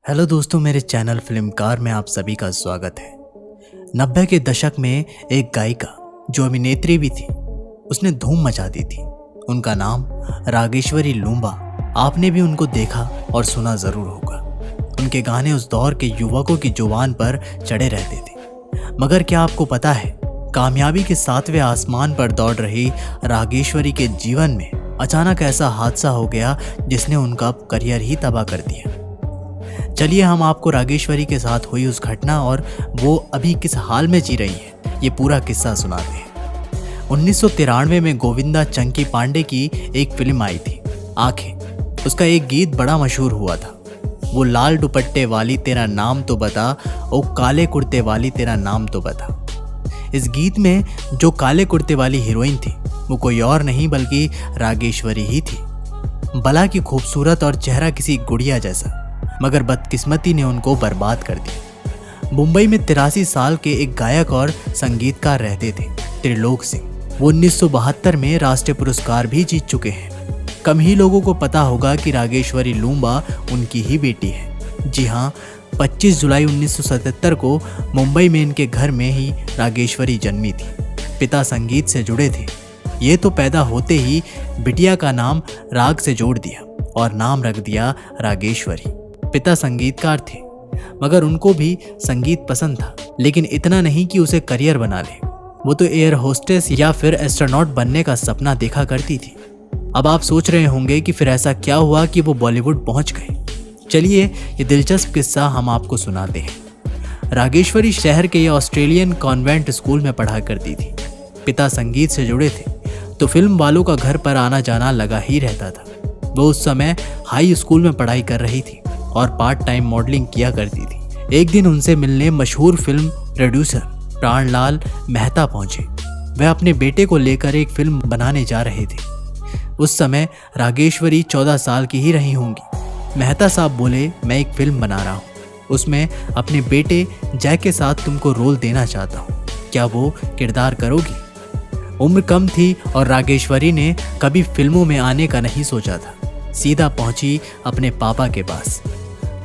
Hello दोस्तों, मेरे channel फिल्मकार में आप सभी का स्वागत है। 90 के दशक में एक गायिका जो अभिनेत्री भी थी, उसने धूम मचा दी थी। उनका नाम रागेश्वरी लूम्बा। आपने भी उनको देखा और सुना जरूर होगा। उनके गाने उस दौर के युवकों की जुबान पर चढ़े रहते थे। मगर क्या आपको पता है, कामयाबी के 7वें आसमान पर दौड़ रही रागेश्वरी के जीवन में अचानक ऐसा हादसा हो गया जिसने उनका करियर ही तबाह कर दिया। चलिए हम आपको रागेश्वरी के साथ हुई उस घटना और वो अभी किस हाल में जी रही है, ये पूरा किस्सा सुनाते हैं। 1993 में गोविंदा चंकी पांडे की एक फिल्म आई थी, आंखें। उसका एक गीत बड़ा मशहूर हुआ था, वो लाल दुपट्टे वाली तेरा नाम तो बता, ओ काले कुर्ते वाली तेरा नाम तो बता। इस गीत में जो काले कुर्ते वाली हीरोइन थी वो कोई और नहीं बल्कि रागेश्वरी ही थी। भला की खूबसूरत और चेहरा किसी गुड़िया जैसा, मगर बदकिस्मती ने उनको बर्बाद कर दिया। मुंबई में 83 साल के एक गायक और संगीतकार रहते थे, त्रिलोक सिंह। वो 1972 में राष्ट्रीय पुरस्कार भी जीत चुके हैं। कम ही लोगों को पता होगा कि रागेश्वरी लूम्बा उनकी ही बेटी है। जी हाँ, 25 जुलाई 1977 को मुंबई में इनके घर में ही रागेश्वरी जन्मी थी। पिता संगीत से जुड़े थे। ये तो पैदा होते ही बिटिया का नाम राग से जोड़ दिया और नाम रख दिया रागेश्वरी। पिता संगीतकार थे, मगर उनको भी संगीत पसंद था, लेकिन इतना नहीं कि उसे करियर बना ले। वो तो एयर होस्टेस या फिर एस्ट्रोनॉट बनने का सपना देखा करती थी। अब आप सोच रहे होंगे कि फिर ऐसा क्या हुआ कि वो बॉलीवुड पहुंच गए। चलिए ये दिलचस्प किस्सा हम आपको सुनाते हैं। रागेश्वरी शहर के ऑस्ट्रेलियन कॉन्वेंट स्कूल में पढ़ा करती थी। पिता संगीत से जुड़े थे तो फिल्म वालों का घर पर आना जाना लगा ही रहता था। वो उस समय हाई स्कूल में पढ़ाई कर रही थी और पार्ट टाइम मॉडलिंग किया करती थी। एक दिन उनसे मिलने मशहूर फिल्म प्रोड्यूसर प्राणलाल मेहता पहुंचे। वह अपने बेटे को लेकर एक फिल्म बनाने जा रहे थे। उस समय रागेश्वरी 14 साल की ही रही होंगी। मेहता साहब बोले, मैं एक फिल्म बना रहा हूँ, उसमें अपने बेटे जय के साथ तुमको रोल देना चाहता हूँ, क्या वो किरदार करोगी? उम्र कम थी और रागेश्वरी ने कभी फिल्मों में आने का नहीं सोचा था। सीधा पहुंची अपने पापा के पास।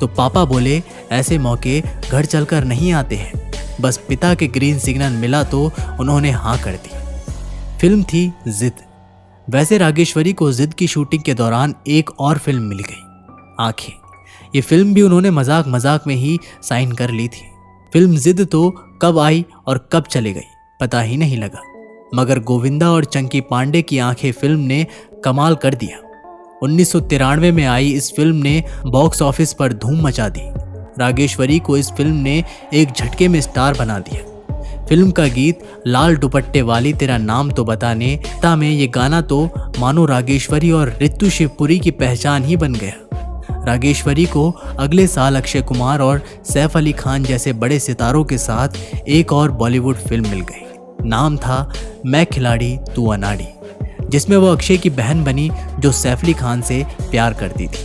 तो पापा बोले, ऐसे मौके घर चलकर नहीं आते हैं। बस पिता के ग्रीन सिग्नल मिला तो उन्होंने हाँ कर दी। फिल्म थी जिद। वैसे रागेश्वरी को जिद की शूटिंग के दौरान एक और फिल्म मिल गई, आंखें। ये फिल्म भी उन्होंने मजाक मजाक में ही साइन कर ली थी। फिल्म जिद तो कब आई और कब चली गई पता ही नहीं लगा, मगर गोविंदा और चंकी पांडे की आंखें फिल्म ने कमाल कर दिया। 1993 में आई इस फिल्म ने बॉक्स ऑफिस पर धूम मचा दी। रागेश्वरी को इस फिल्म ने एक झटके में स्टार बना दिया। फिल्म का गीत लाल दुपट्टे वाली तेरा नाम तो बताने ता में ये गाना तो मानो रागेश्वरी और ऋतु शिवपुरी की पहचान ही बन गया। रागेश्वरी को अगले साल अक्षय कुमार और सैफ अली खान जैसे बड़े सितारों के साथ एक और बॉलीवुड फिल्म मिल गई। नाम था मैं खिलाड़ी तू अनाड़ी, जिसमें वो अक्षय की बहन बनी जो सैफ अली खान से प्यार करती थी।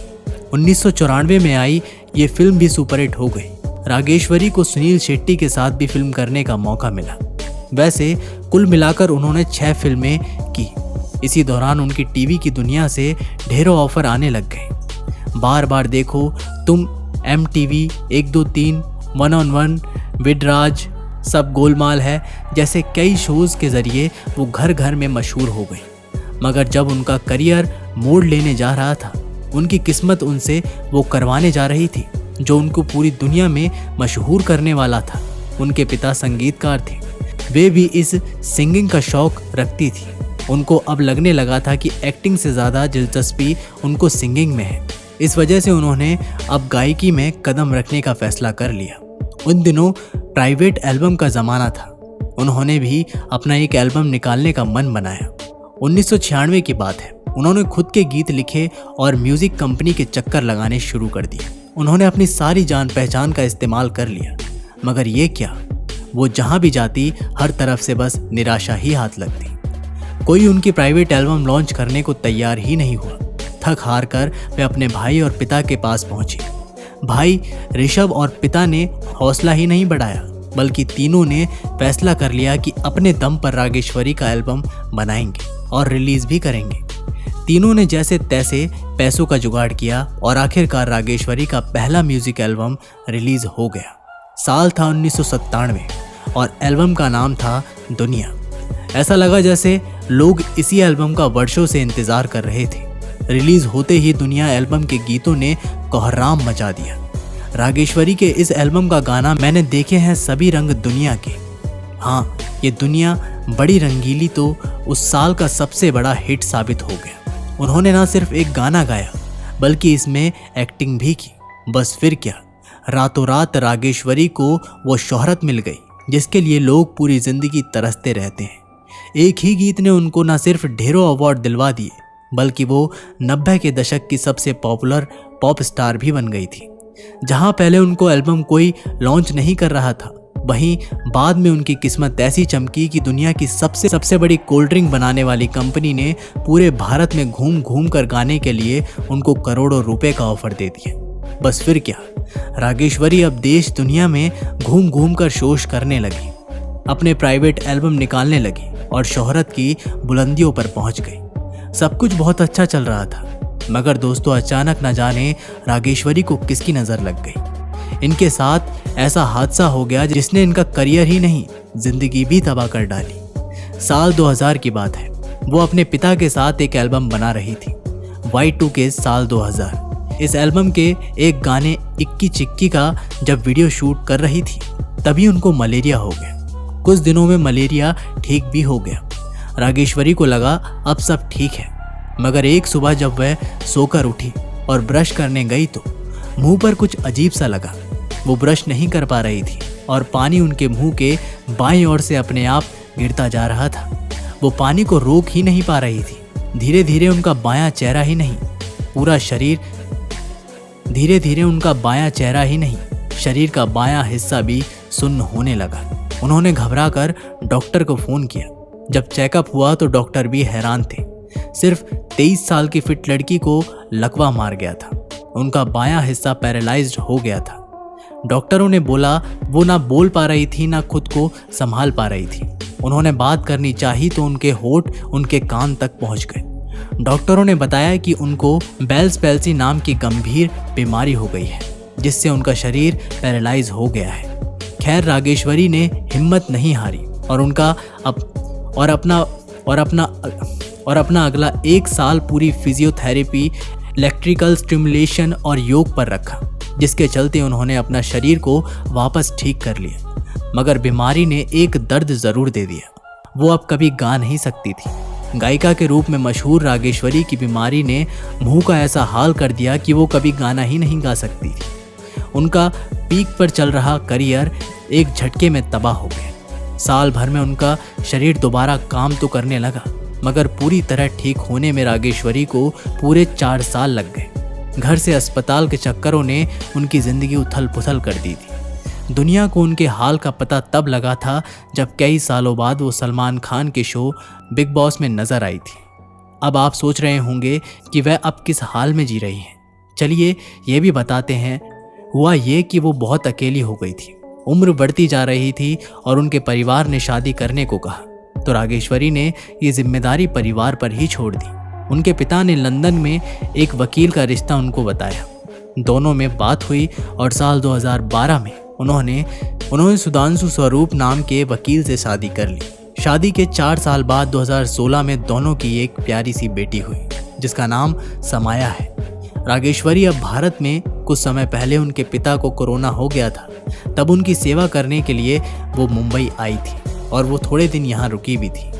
1994 में आई ये फिल्म भी सुपरहिट हो गई। रागेश्वरी को सुनील शेट्टी के साथ भी फिल्म करने का मौका मिला। वैसे कुल मिलाकर उन्होंने 6 फिल्में की। इसी दौरान उनकी टीवी की दुनिया से ढेरों ऑफर आने लग गए। बार बार देखो तुम, MTV 1 2 3, 1 on 1, विडराज, सब गोलमाल है जैसे कई शोज के जरिए वो घर घर में मशहूर हो गई। मगर जब उनका करियर मोड़ लेने जा रहा था, उनकी किस्मत उनसे वो करवाने जा रही थी जो उनको पूरी दुनिया में मशहूर करने वाला था। उनके पिता संगीतकार थे, वे भी इस सिंगिंग का शौक रखती थी। उनको अब लगने लगा था कि एक्टिंग से ज़्यादा दिलचस्पी उनको सिंगिंग में है। इस वजह से उन्होंने अब गायकी में कदम रखने का फैसला कर लिया। उन दिनों प्राइवेट एल्बम का ज़माना था। उन्होंने भी अपना एक एल्बम निकालने का मन बनाया। 1996 की बात है। उन्होंने खुद के गीत लिखे और म्यूजिक कंपनी के चक्कर लगाने शुरू कर दिए। उन्होंने अपनी सारी जान पहचान का इस्तेमाल कर लिया, मगर ये क्या, वो जहां भी जाती हर तरफ से बस निराशा ही हाथ लगती। कोई उनकी प्राइवेट एल्बम लॉन्च करने को तैयार ही नहीं हुआ। थक हार कर वे अपने भाई और पिता के पास पहुंची। भाई ऋषभ और पिता ने हौसला ही नहीं बढ़ाया, बल्कि तीनों ने फैसला कर लिया कि अपने दम पर रागेश्वरी का एल्बम बनाएंगे और रिलीज भी करेंगे। तीनों ने जैसे तैसे पैसों का जुगाड़ किया और आखिरकार रागेश्वरी का पहला म्यूजिक एल्बम रिलीज हो गया। साल था 1997 और एल्बम का नाम था दुनिया। ऐसा लगा जैसे लोग इसी एल्बम का वर्षों से इंतजार कर रहे थे। रिलीज होते ही दुनिया एल्बम के गीतों ने कोहराम मचा दिया। रागेश्वरी के इस एल्बम का गाना मैंने देखे हैं सभी रंग दुनिया के। हाँ, ये दुनिया बड़ी रंगीली तो उस साल का सबसे बड़ा हिट साबित हो गया। उन्होंने ना सिर्फ एक गाना गाया बल्कि इसमें एक्टिंग भी की। बस फिर क्या, रातों रात रागेश्वरी को वो शोहरत मिल गई जिसके लिए लोग पूरी जिंदगी तरसते रहते हैं। एक ही गीत ने उनको ना सिर्फ ढेरों अवार्ड दिलवा दिए बल्कि वो 90 के दशक की सबसे पॉपुलर पॉप स्टार भी बन गई थी। जहां पहले उनको एल्बम कोई लॉन्च नहीं कर रहा था, वहीं बाद में उनकी किस्मत ऐसी चमकी कि दुनिया की सबसे बड़ी कोल्ड ड्रिंक बनाने वाली कंपनी ने पूरे भारत में घूम घूम कर गाने के लिए उनको करोड़ों रुपए का ऑफर दे दिया। बस फिर क्या, रागेश्वरी अब देश दुनिया में घूम घूम कर शोष करने लगी, अपने प्राइवेट एल्बम निकालने लगी और शोहरत की बुलंदियों पर पहुंच गई। सब कुछ बहुत अच्छा चल रहा था, मगर दोस्तों अचानक न जाने रागेश्वरी को किसकी नज़र लग गई। इनके साथ ऐसा हादसा हो गया जिसने इनका करियर ही नहीं, जिंदगी भी तबाह कर डाली। साल 2000 की बात है। वो अपने पिता के साथ एक एल्बम बना रही थी, Y2K साल 2000। इस एल्बम के एक गाने इक्की चिक्की का जब वीडियो शूट कर रही थी तभी उनको मलेरिया हो गया। कुछ दिनों में मलेरिया ठीक भी हो गया। रागेश्वरी को लगा अब सब ठीक है, मगर एक सुबह जब वह सोकर उठी और ब्रश करने गई तो मुंह पर कुछ अजीब सा लगा। वो ब्रश नहीं कर पा रही थी और पानी उनके मुंह के बाईं ओर से अपने आप गिरता जा रहा था। वो पानी को रोक ही नहीं पा रही थी। धीरे धीरे उनका बायां चेहरा ही नहीं, पूरा शरीर, धीरे धीरे उनका बायां चेहरा ही नहीं, शरीर का बायां हिस्सा भी सुन्न होने लगा। उन्होंने घबराकर डॉक्टर को फोन किया। जब चेकअप हुआ तो डॉक्टर भी हैरान थे। सिर्फ 23 साल की फिट लड़की को लकवा मार गया था। उनका बायां हिस्सा पैरालाइज्ड हो गया था। डॉक्टरों ने बोला वो ना बोल पा रही थी ना खुद को संभाल पा रही थी। उन्होंने बात करनी चाही तो उनके होठ उनके कान तक पहुंच गए। डॉक्टरों ने बताया कि उनको बेल्स पैल्सी नाम की गंभीर बीमारी हो गई है जिससे उनका शरीर पैरालाइज हो गया है। खैर, रागेश्वरी ने हिम्मत नहीं हारी और अपना अगला 1 साल पूरी फिजियोथेरेपी, इलेक्ट्रिकल स्टिमुलेशन और योग पर रखा, जिसके चलते उन्होंने अपना शरीर को वापस ठीक कर लिया। मगर बीमारी ने एक दर्द जरूर दे दिया। वो अब कभी गा नहीं सकती थी। गायिका के रूप में मशहूर रागेश्वरी की बीमारी ने मुंह का ऐसा हाल कर दिया कि वो कभी गाना ही नहीं गा सकती थी। उनका पीक पर चल रहा करियर एक झटके में तबाह हो गया। साल भर में उनका शरीर दोबारा काम तो करने लगा, मगर पूरी तरह ठीक होने में रागेश्वरी को पूरे 4 साल लग गए। घर से अस्पताल के चक्करों ने उनकी जिंदगी उथल पुथल कर दी थी। दुनिया को उनके हाल का पता तब लगा था जब कई सालों बाद वो सलमान खान के शो बिग बॉस में नजर आई थी। अब आप सोच रहे होंगे कि वह अब किस हाल में जी रही हैं। चलिए ये भी बताते हैं। हुआ ये कि वो बहुत अकेली हो गई थी। उम्र बढ़ती जा रही थी और उनके परिवार ने शादी करने को कहा, तो रागेश्वरी ने ये जिम्मेदारी परिवार पर ही छोड़ दी। उनके पिता ने लंदन में एक वकील का रिश्ता उनको बताया। दोनों में बात हुई और साल 2012 में उन्होंने सुधांशु स्वरूप नाम के वकील से शादी कर ली। शादी के 4 साल बाद 2016 में दोनों की एक प्यारी सी बेटी हुई जिसका नाम समाया है। रागेश्वरी अब भारत में, कुछ समय पहले उनके पिता को कोरोना हो गया था। तब उनकी सेवा करने के लिए वो मुंबई आई थी और वो थोड़े दिन यहाँ रुकी भी थी।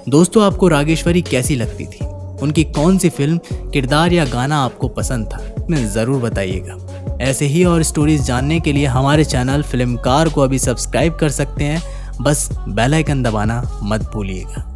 दोस्तों, आपको रागेश्वरी कैसी लगती थी? उनकी कौन सी फिल्म, किरदार या गाना आपको पसंद था? मैं ज़रूर बताइएगा। ऐसे ही और स्टोरीज जानने के लिए हमारे चैनल फिल्मकार को अभी सब्सक्राइब कर सकते हैं। बस बेल आइकन दबाना मत भूलिएगा।